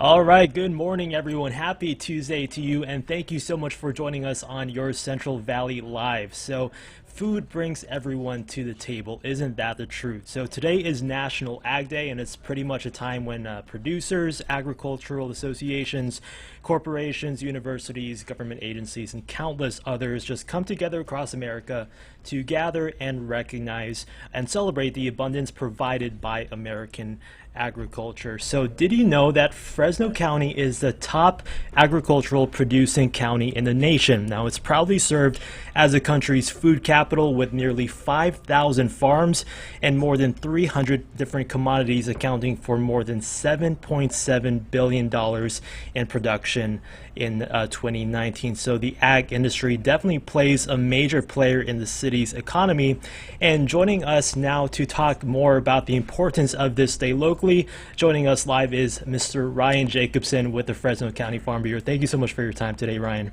All right, good morning, everyone. Happy Tuesday to you, and thank you so much for joining us on your Central Valley Live. So, food brings everyone to the table. Isn't that the truth? So, today is National Ag Day, and it's pretty much a time when producers, agricultural associations, corporations, universities, government agencies, and countless others just come together across America to gather and recognize and celebrate the abundance provided by American agriculture. So did you know that Fresno County is the top agricultural producing county in the nation? Now, it's proudly served as the country's food capital with nearly 5,000 farms and more than 300 different commodities, accounting for more than $7.7 billion in production in 2019. So the ag industry definitely plays a major player in the city's economy. And joining us now to talk more about the importance of this day locally, joining us live is Mr. Ryan Jacobsen with the Fresno County Farm Bureau. Thank you so much for your time today, Ryan.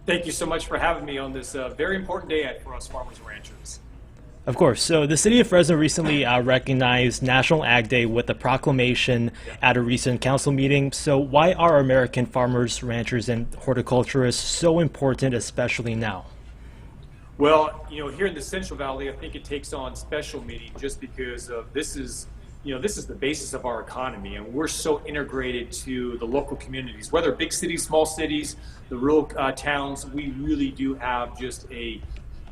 Thank you so much for having me on this very important day for us farmers and ranchers. Of course. So the city of Fresno recently recognized National Ag Day with a proclamation at a recent council meeting. So why are American farmers, ranchers, and horticulturists so important, especially now? Well, here in the Central Valley, I think it takes on special meaning just because this is the basis of our economy, and we're so integrated to the local communities, whether big cities, small cities, the rural towns. We really do have just a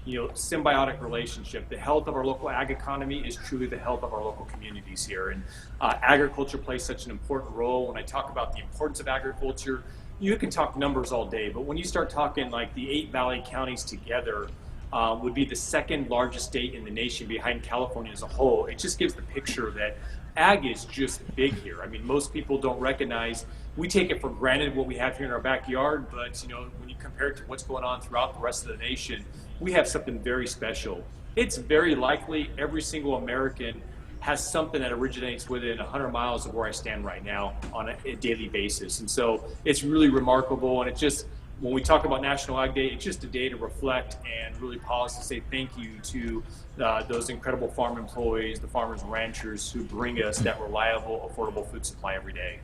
symbiotic relationship. The health of our local ag economy is truly the health of our local communities here, and agriculture plays such an important role. When I talk about the importance of agriculture, you can talk numbers all day, but when you start talking like the 8 Valley counties together, would be the second largest state in the nation behind California as a whole. It just gives the picture that ag is just big here. I mean, most people don't recognize, we take it for granted what we have here in our backyard, but when you compare it to what's going on throughout the rest of the nation, we have something very special. It's very likely every single American has something that originates within 100 miles of where I stand right now on a daily basis. And so it's really remarkable, and it just, when we talk about National Ag Day, it's just a day to reflect and really pause to say thank you to those incredible farm employees, the farmers and ranchers who bring us that reliable, affordable food supply every day.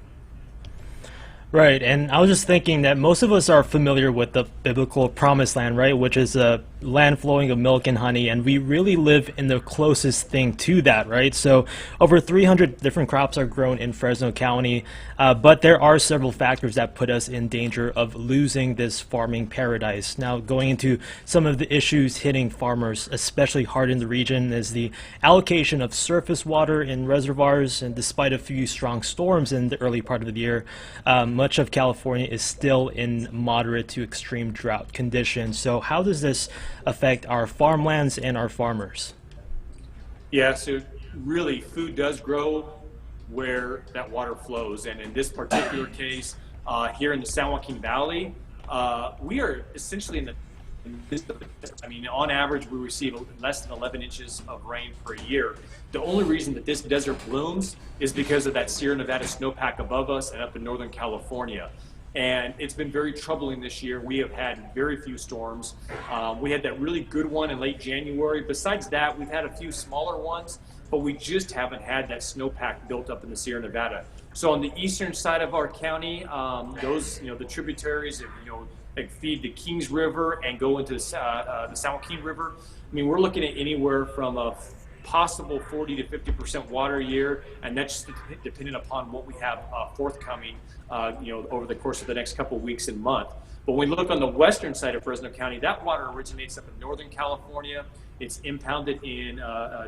Right, and I was just thinking that most of us are familiar with the biblical promised land, right, which is a land flowing of milk and honey, and we really live in the closest thing to that, right? So over 300 different crops are grown in Fresno County, but there are several factors that put us in danger of losing this farming paradise. Now, going into some of the issues hitting farmers, especially hard in the region, is the allocation of surface water in reservoirs, and despite a few strong storms in the early part of the year, much of California is still in moderate to extreme drought conditions. So how does this affect our farmlands and our farmers? Yeah, so really food does grow where that water flows. And in this particular case, here in the San Joaquin Valley, we are essentially on average, we receive less than 11 inches of rain per year. The only reason that this desert blooms is because of that Sierra Nevada snowpack above us and up in Northern California. And it's been very troubling this year. We have had very few storms. We had that really good one in late January. Besides that, we've had a few smaller ones, but we just haven't had that snowpack built up in the Sierra Nevada. So on the eastern side of our county, the tributaries that feed the Kings River and go into the San Joaquin River, I mean, we're looking at anywhere from a possible 40 to 50% water a year, and that's dependent upon what we have forthcoming, over the course of the next couple of weeks and month. But when we look on the western side of Fresno County, that water originates up in Northern California. It's impounded in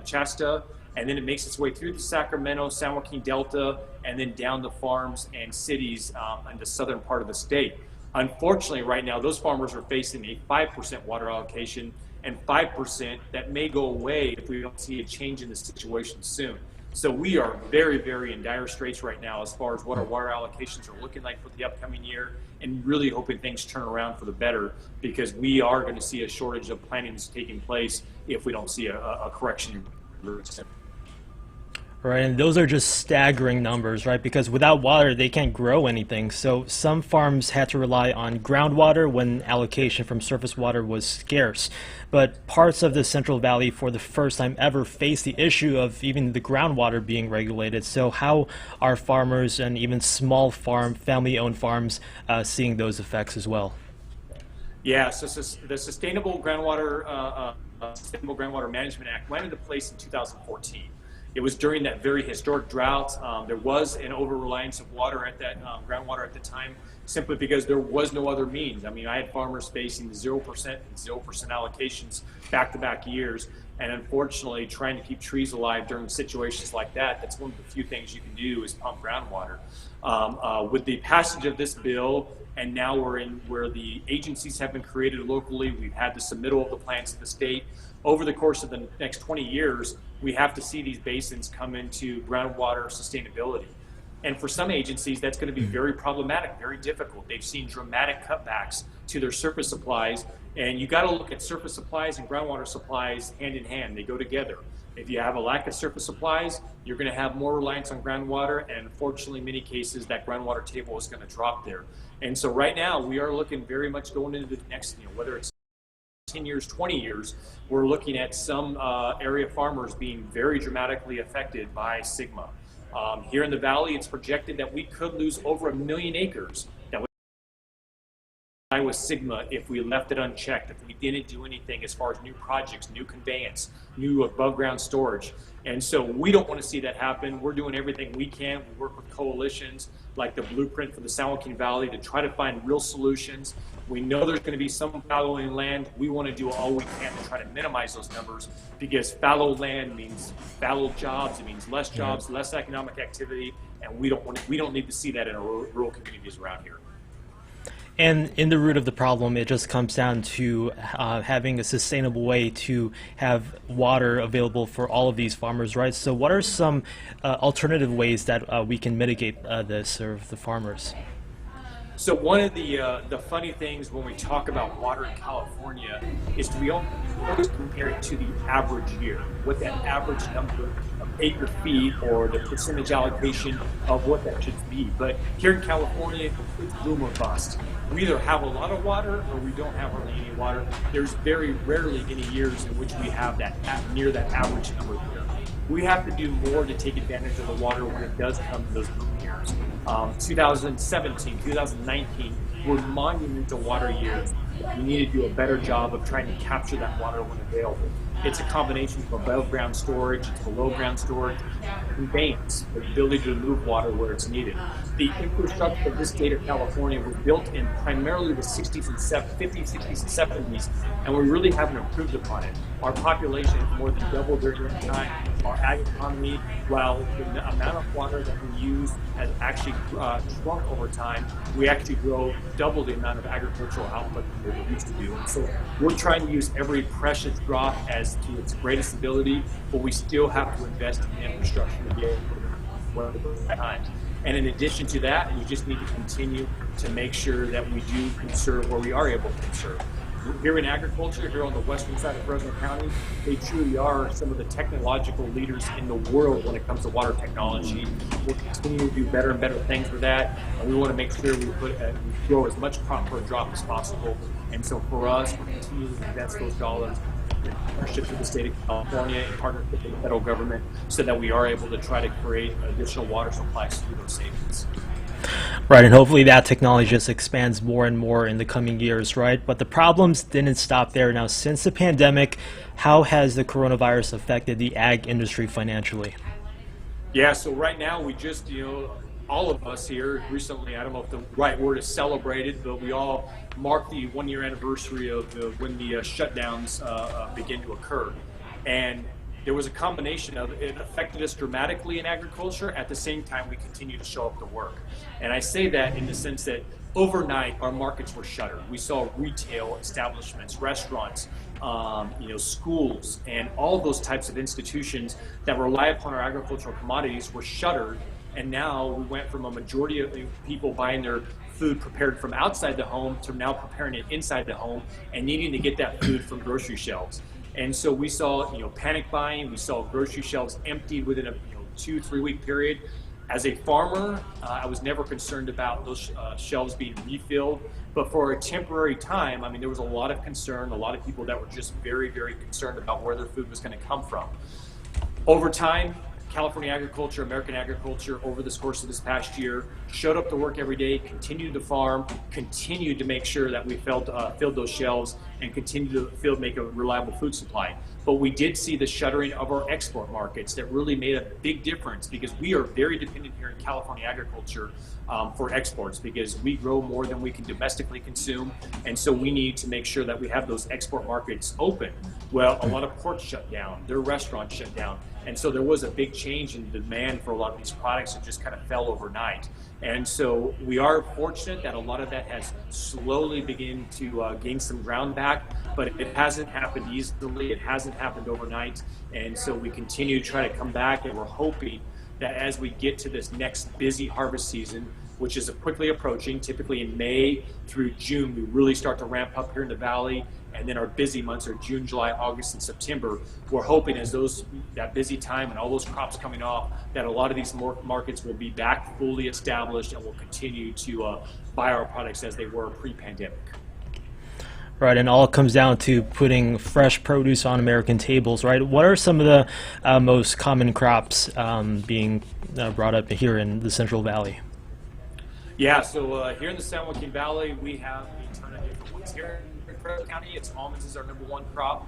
Shasta, and then it makes its way through the Sacramento, San Joaquin Delta, and then down the farms and cities in the southern part of the state. Unfortunately, right now, those farmers are facing a 5% water allocation, and 5% that may go away if we don't see a change in the situation soon. So we are very, very in dire straits right now as far as what our water allocations are looking like for the upcoming year, and really hoping things turn around for the better, because we are going to see a shortage of plantings taking place if we don't see a correction. Right, and those are just staggering numbers, right? Because without water, they can't grow anything. So some farms had to rely on groundwater when allocation from surface water was scarce. But parts of the Central Valley, for the first time ever, faced the issue of even the groundwater being regulated. So how are farmers and even small family-owned farms seeing those effects as well? Yeah, so the Sustainable Groundwater Management Act went into place in 2014. It was during that very historic drought. There was an over-reliance of water at that groundwater at the time, simply because there was no other means. I mean, I had farmers facing 0% and 0% allocations back-to-back years, and unfortunately, trying to keep trees alive during situations like that, that's one of the few things you can do is pump groundwater. With the passage of this bill, and now we're in where the agencies have been created locally, we've had the submittal of the plans to the state. Over the course of the next 20 years, we have to see these basins come into groundwater sustainability. And for some agencies, that's going to be very problematic, very difficult. They've seen dramatic cutbacks to their surface supplies, and you got to look at surface supplies and groundwater supplies hand in hand. They go together. If you have a lack of surface supplies, you're going to have more reliance on groundwater, and unfortunately, in many cases, that groundwater table is going to drop there. And so right now, we are looking very much going into the next, whether it's 10 years, 20 years, we're looking at some area farmers being very dramatically affected by Sigma. Here in the Valley, it's projected that we could lose over 1 million acres that would die with Sigma if we left it unchecked, if we didn't do anything as far as new projects, new conveyance, new above ground storage. And so we don't want to see that happen. We're doing everything we can. We work with coalitions like the Blueprint for the San Joaquin Valley to try to find real solutions. We know there's going to be some fallowing land. We want to do all we can to try to minimize those numbers, because fallow land means fallow jobs. It means less jobs, less economic activity, and we don't need to see that in our rural communities around here. And in the root of the problem, it just comes down to having a sustainable way to have water available for all of these farmers, right? So what are some alternative ways that we can mitigate this for the farmers? So one of the funny things when we talk about water in California is we always compare it to the average year, what that average number of acre feet or the percentage allocation of what that should be. But here in California, it's boom or bust. We either have a lot of water or we don't have hardly any water. There's very rarely any years in which we have that near that average number here. We have to do more to take advantage of the water when it does come to those boom years. 2017, 2019 were monumental water years. We need to do a better job of trying to capture that water when available. It's a combination of above ground storage, it's below ground storage, conveyance, the ability to move water where it's needed. The infrastructure of this state of California was built in primarily the 50s, 60s, and 70s, and we really haven't improved upon it. Our population has more than doubled during that time. Our ag economy, while the amount of water that we use has actually shrunk over time, we actually grow double the amount of agricultural output that we used to do. And so we're trying to use every precious drop as to its greatest ability, but we still have to invest in infrastructure to get it times. And in addition to that, we just need to continue to make sure that we do conserve where we are able to conserve. Here in agriculture, here on the western side of Fresno County, they truly are some of the technological leaders in the world when it comes to water technology. We'll continue to do better and better things with that, and we want to make sure we grow as much crop per drop as possible. And so for us, we continue to invest those dollars in partnership with the state of California, in partnership with the federal government, so that we are able to try to create additional water supplies through those savings. Right, and hopefully that technology just expands more and more in the coming years, right? But the problems didn't stop there. Now, since the pandemic, how has the coronavirus affected the ag industry financially? Yeah, so right now we just, all of us here recently, I don't know if the right word is celebrated, but we all marked the 1-year anniversary of when the shutdowns began to occur. And there was a combination of it affected us dramatically in agriculture. At the same time, we continue to show up to work. And I say that in the sense that overnight, our markets were shuttered. We saw retail establishments, restaurants, schools, and all those types of institutions that rely upon our agricultural commodities were shuttered. And now we went from a majority of people buying their food prepared from outside the home to now preparing it inside the home and needing to get that food from grocery shelves. And so we saw, panic buying. We saw grocery shelves emptied within 2-3 week period. As a farmer, I was never concerned about those shelves being refilled, but for a temporary time, I mean, there was a lot of concern, a lot of people that were just very, very concerned about where their food was going to come from. Over time, California agriculture, American agriculture, over the course of this past year, showed up to work every day, continued to farm, continued to make sure that we filled those shelves, and continued to make a reliable food supply. But we did see the shuttering of our export markets that really made a big difference, because we are very dependent here in California agriculture for exports, because we grow more than we can domestically consume, and so we need to make sure that we have those export markets open. Well, a lot of ports shut down, their restaurants shut down, and so there was a big change in demand for a lot of these products that just kind of fell overnight. And so we are fortunate that a lot of that has slowly begun to gain some ground back, but it hasn't happened easily, it hasn't happened overnight, and so we continue to try to come back, and we're hoping that as we get to this next busy harvest season, which is quickly approaching, typically in May through June, we really start to ramp up here in the Valley, and then our busy months are June, July, August, and September. We're hoping as that busy time and all those crops coming off, that a lot of these markets will be back fully established and will continue to buy our products as they were pre-pandemic. Right, and all comes down to putting fresh produce on American tables, right? What are some of the most common crops being brought up here in the Central Valley? Yeah, so here in the San Joaquin Valley, we have a ton of different ones here in Fresno County. Almonds is our #1 crop,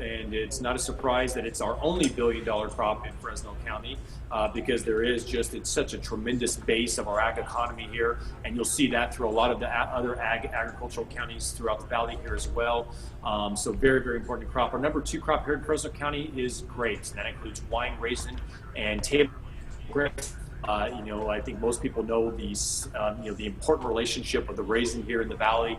and it's not a surprise that it's our only billion-dollar crop in Fresno County, because it's such a tremendous base of our ag economy here, and you'll see that through a lot of the other agricultural counties throughout the valley here as well. So very, very important crop. Our #2 crop here in Fresno County is grapes. That includes wine, raisin, and table grapes. I think most people know the important relationship of the raisin here in the valley.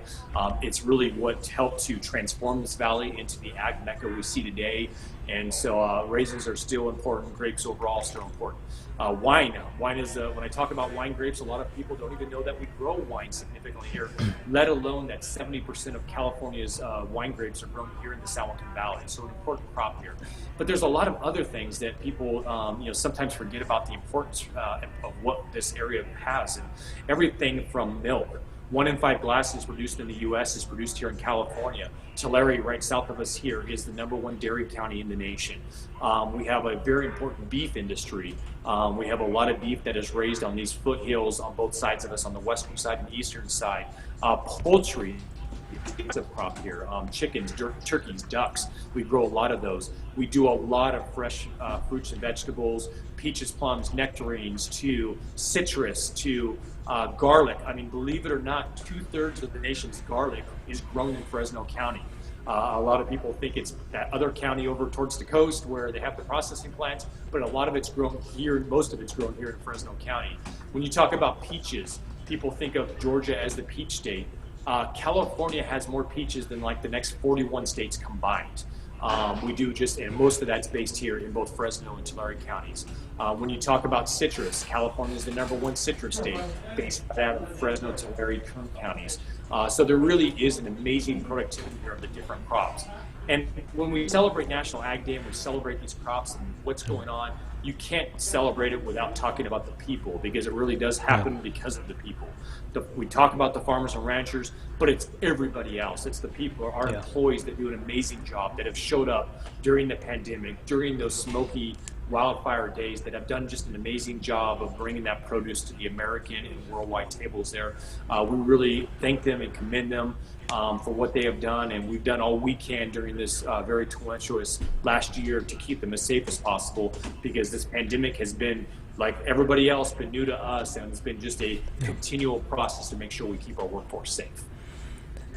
It's really what helped to transform this valley into the ag mecca we see today. And so raisins are still important. Grapes overall still important. Wine is, when I talk about wine grapes, a lot of people don't even know that we grow wine significantly here, let alone that 70% of California's wine grapes are grown here in the San Joaquin Valley. So an important crop here. But there's a lot of other things that people sometimes forget about the importance of what this area has. And everything from milk. 1 in 5 glasses produced in the U.S. is produced here in California. Tulare, right south of us here, is the #1 dairy county in the nation. We have a very important beef industry. We have a lot of beef that is raised on these foothills on both sides of us, on the western side and eastern side. Poultry, it's a crop here. Chickens, turkeys, ducks, we grow a lot of those. We do a lot of fresh fruits and vegetables, peaches, plums, nectarines, to citrus, to garlic. I mean, believe it or not, 2/3 of the nation's garlic is grown in Fresno County. A lot of people think it's that other county over towards the coast where they have the processing plants, but a lot of it's grown here, most of it's grown here in Fresno County. When you talk about peaches, people think of Georgia as the peach state. California has more peaches than like the next 41 states combined. And most of that's based here in both Fresno and Tulare counties. When you talk about citrus, California is the #1 citrus state, based out of Fresno, Tulare, Kern counties. So there really is an amazing productivity here of the different crops. And when we celebrate National Ag Day and we celebrate these crops and what's going on, you can't celebrate it without talking about the people, because it really does happen because of the people. We talk about the farmers and ranchers, but it's everybody else. It's the people, our employees that do an amazing job, that have showed up during the pandemic, during those smoky wildfire days, that have done just an amazing job of bringing that produce to the American and worldwide tables there. We really thank them and commend them for what they have done, and we've done all we can during this very tumultuous last year to keep them as safe as possible, because this pandemic has been, like everybody else, been new to us, and it's been just a continual process to make sure we keep our workforce safe.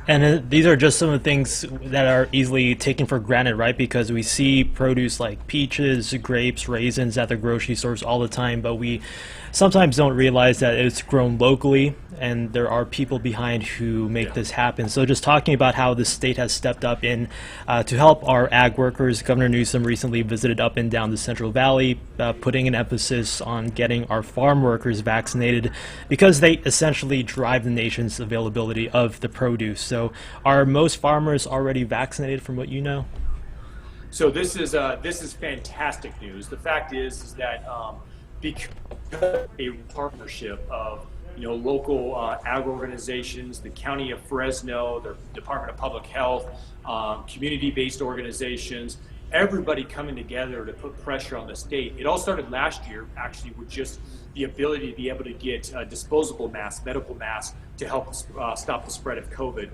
And these are just some of the things that are easily taken for granted, right? Because we see produce like peaches, grapes, raisins at the grocery stores all the time, but we sometimes don't realize that it's grown locally, and there are people behind who make this happen. So just talking about how the state has stepped up in to help our ag workers. Governor Newsom recently visited up and down the Central Valley, putting an emphasis on getting our farm workers vaccinated, because they essentially drive the nation's availability of the produce. So are most farmers already vaccinated, from what you know? So this is fantastic news. The fact is that because a partnership of local ag organizations, the County of Fresno, the Department of Public Health, community-based organizations, everybody coming together to put pressure on the state. It all started last year, actually, with just the ability to be able to get disposable masks, medical masks, to help stop the spread of COVID.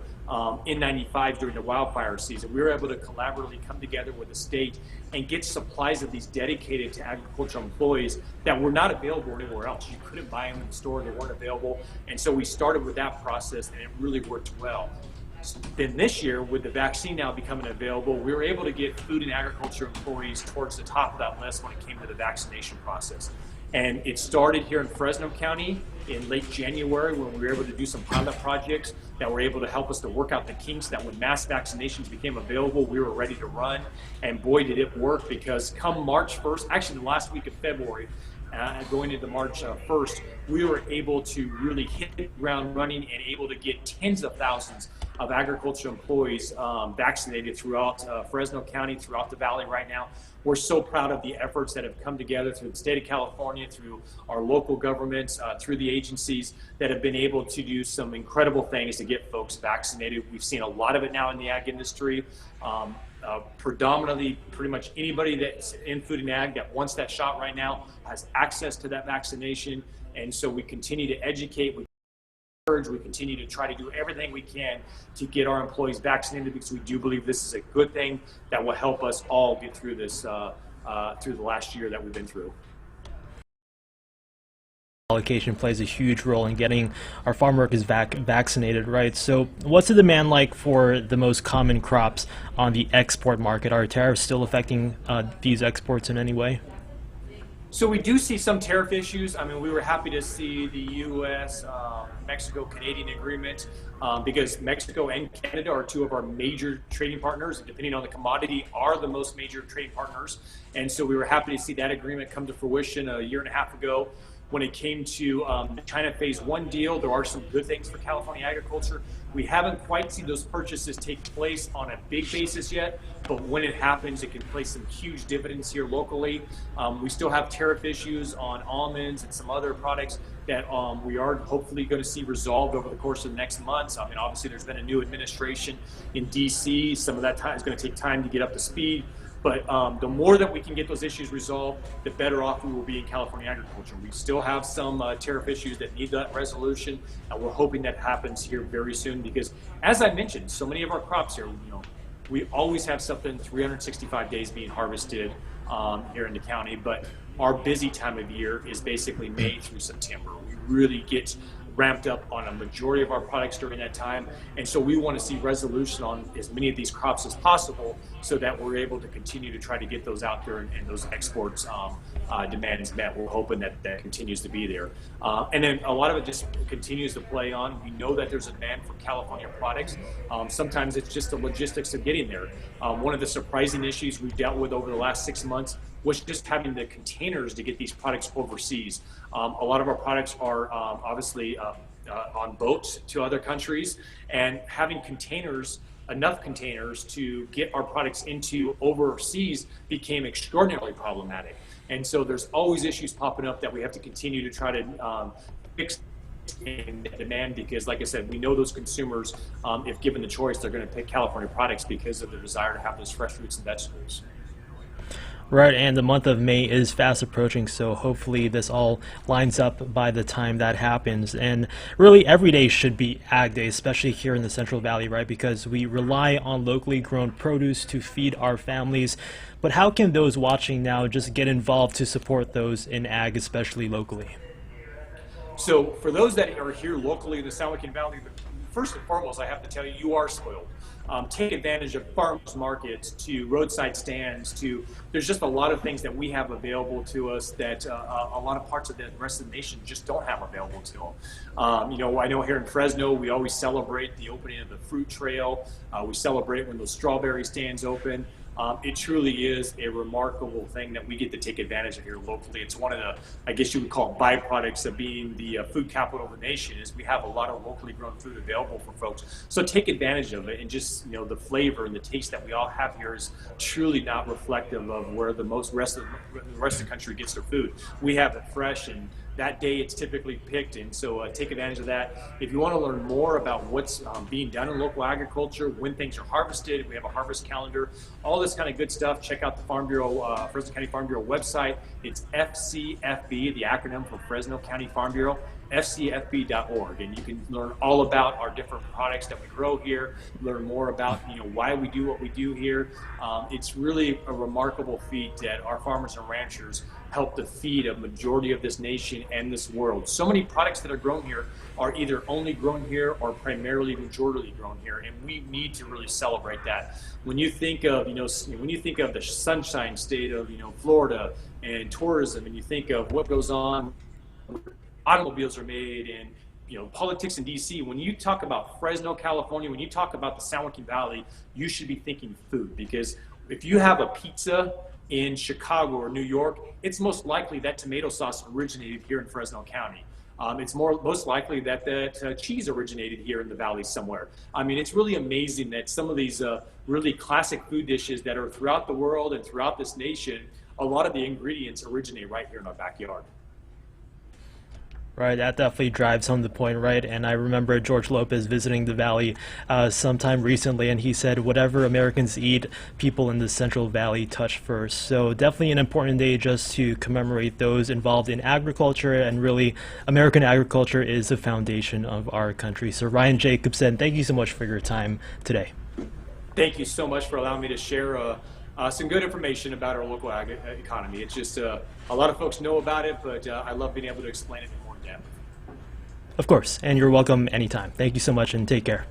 In '95, during the wildfire season, we were able to collaboratively come together with the state and get supplies of these dedicated to agricultural employees that were not available anywhere else. You couldn't buy them in the store, they weren't available. And so we started with that process, and it really worked well. Then this year, with the vaccine now becoming available, we were able to get food and agriculture employees towards the top of that list when it came to the vaccination process. And it started here in Fresno County in late January, when we were able to do some pilot projects that were able to help us to work out the kinks, that when mass vaccinations became available, we were ready to run. And boy, did it work, because come March 1st, actually the last week of February, going into March 1st, we were able to really hit the ground running and able to get tens of thousands of agriculture employees vaccinated throughout Fresno County, throughout the valley right now. We're so proud of the efforts that have come together through the state of California, through our local governments, through the agencies that have been able to do some incredible things to get folks vaccinated. We've seen a lot of it now in the ag industry. Predominantly, pretty much anybody that's in food and ag that wants that shot right now has access to that vaccination. And so we continue to educate, we continue to try to do everything we can to get our employees vaccinated, because we do believe this is a good thing that will help us all get through this, through the last year that we've been through. Allocation plays a huge role in getting our farm workers vaccinated, right? So what's the demand like for the most common crops on the export market? Are tariffs still affecting these exports in any way? So we do see some tariff issues. I mean, we were happy to see the U.S. Mexico-Canadian agreement, because Mexico and Canada are two of our major trading partners, and depending on the commodity, are the most major trading partners. And so we were happy to see that agreement come to fruition a year and a half ago. When it came to the China Phase 1 deal, there are some good things for California agriculture. We haven't quite seen those purchases take place on a big basis yet, but when it happens, it can play some huge dividends here locally. We still have tariff issues on almonds and some other products that we are hopefully going to see resolved over the course of the next months. I mean, obviously there's been a new administration in DC. Some of that time is going to take time to get up to speed. But the more that we can get those issues resolved, the better off we will be in California agriculture. We still have some tariff issues that need that resolution, and we're hoping that happens here very soon, because, as I mentioned, so many of our crops here, we always have something 365 days being harvested here in the county, but our busy time of year is basically May through September. We really get ramped up on a majority of our products during that time, and so we want to see resolution on as many of these crops as possible, so that we're able to continue to try to get those out there and those exports demands met. We're hoping that that continues to be there, and then a lot of it just continues to play on. We know that there's a demand for California products. Sometimes it's just the logistics of getting there. One of the surprising issues we've dealt with over the last 6 months was just having the containers to get these products overseas. A lot of our products are obviously on boats to other countries, and having containers, enough containers to get our products into overseas, became extraordinarily problematic. And so there's always issues popping up that we have to continue to try to fix in demand, because, like I said, we know those consumers, if given the choice, they're going to pick California products because of their desire to have those fresh fruits and vegetables. Right, and the month of May is fast approaching, so hopefully this all lines up by the time that happens. And really, every day should be Ag Day, especially here in the Central Valley, right? Because we rely on locally grown produce to feed our families. But how can those watching now just get involved to support those in Ag, especially locally? So for those that are here locally in the San Joaquin Valley, first and foremost, I have to tell you, you are spoiled. Take advantage of farmers markets, to roadside stands, to, there's just a lot of things that we have available to us that a lot of parts of the rest of the nation just don't have available to them. I know here in Fresno, we always celebrate the opening of the fruit trail. We celebrate when those strawberry stands open. It truly is a remarkable thing that we get to take advantage of here locally. It's one of the, I guess you would call it, byproducts of being the food capital of the nation, is we have a lot of locally grown food available for folks. So take advantage of it, and just, you know, the flavor and the taste that we all have here is truly not reflective of where the rest of the country gets their food. We have it fresh, and that day it's typically picked, and so take advantage of that. If you want to learn more about what's being done in local agriculture, when things are harvested, we have a harvest calendar, all this kind of good stuff. Check out the Farm Bureau, Fresno County Farm Bureau website. It's FCFB, the acronym for Fresno County Farm Bureau, fcfb.org, and you can learn all about our different products that we grow here, learn more about, you know, why we do what we do here. It's really a remarkable feat that our farmers and ranchers help to feed a majority of this nation and this world. So many products that are grown here are either only grown here or primarily majority grown here, and we need to really celebrate that. When you think of, you know, when you think of the sunshine state of, you know, Florida and tourism, and you think of what goes on, automobiles are made, and, you know, politics in DC, when you talk about Fresno, California, when you talk about the San Joaquin Valley, you should be thinking food, because if you have a pizza in Chicago or New York, it's most likely that tomato sauce originated here in Fresno County. It's most likely that cheese originated here in the valley somewhere. I mean, it's really amazing that some of these really classic food dishes that are throughout the world and throughout this nation, a lot of the ingredients originate right here in our backyard. Right, that definitely drives home the point, right? And I remember George Lopez visiting the Valley sometime recently, and he said, whatever Americans eat, people in the Central Valley touch first. So definitely an important day just to commemorate those involved in agriculture, and really, American agriculture is the foundation of our country. So Ryan Jacobsen, thank you so much for your time today. Thank you so much for allowing me to share some good information about our local economy. It's just a lot of folks know about it, but I love being able to explain it in more depth. Of course, and you're welcome anytime. Thank you so much, and take care.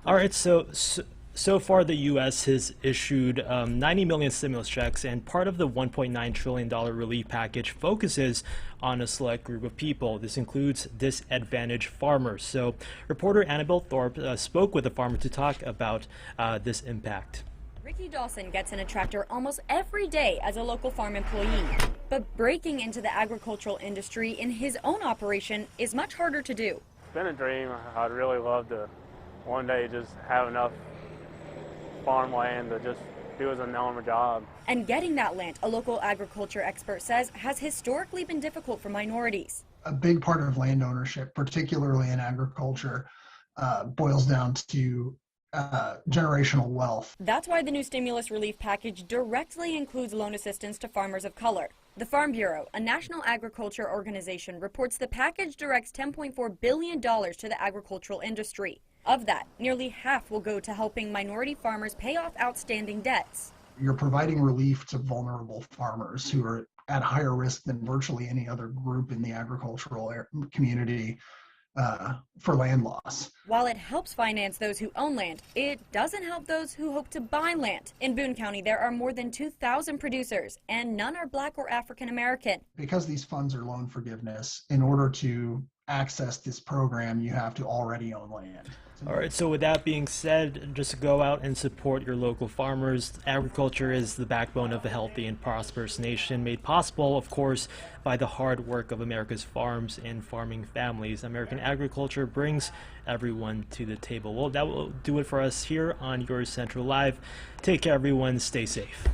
All right, so far the U.S. has issued 90 million stimulus checks, and part of the $1.9 trillion relief package focuses on a select group of people. This includes disadvantaged farmers. So reporter Annabelle Thorpe spoke with a farmer to talk about this impact. Ricky Dawson gets in a tractor almost every day as a local farm employee, but breaking into the agricultural industry in his own operation is much harder to do. It's been a dream. I'd really love to one day just have enough farmland to just do as a normal job. And getting that land, a local agriculture expert says, has historically been difficult for minorities. A big part of land ownership, particularly in agriculture, boils down to generational wealth. That's why the new stimulus relief package directly includes loan assistance to farmers of color. The Farm Bureau, a national agriculture organization, reports the package directs $10.4 billion to the agricultural industry. Of that, nearly half will go to helping minority farmers pay off outstanding debts. You're providing relief to vulnerable farmers who are at higher risk than virtually any other group in the agricultural community for land loss. While it helps finance those who own land, it doesn't help those who hope to buy land. In Boone County, there are more than 2,000 producers, and none are Black or African American. Because these funds are loan forgiveness, in order to access this program, you have to already own land. All right, so with that being said, just go out and support your local farmers. Agriculture is the backbone of a healthy and prosperous nation, made possible, of course, by the hard work of America's farms and farming families. American agriculture brings everyone to the table. Well, that will do it for us here on Your Central Live. Take care, everyone. Stay safe.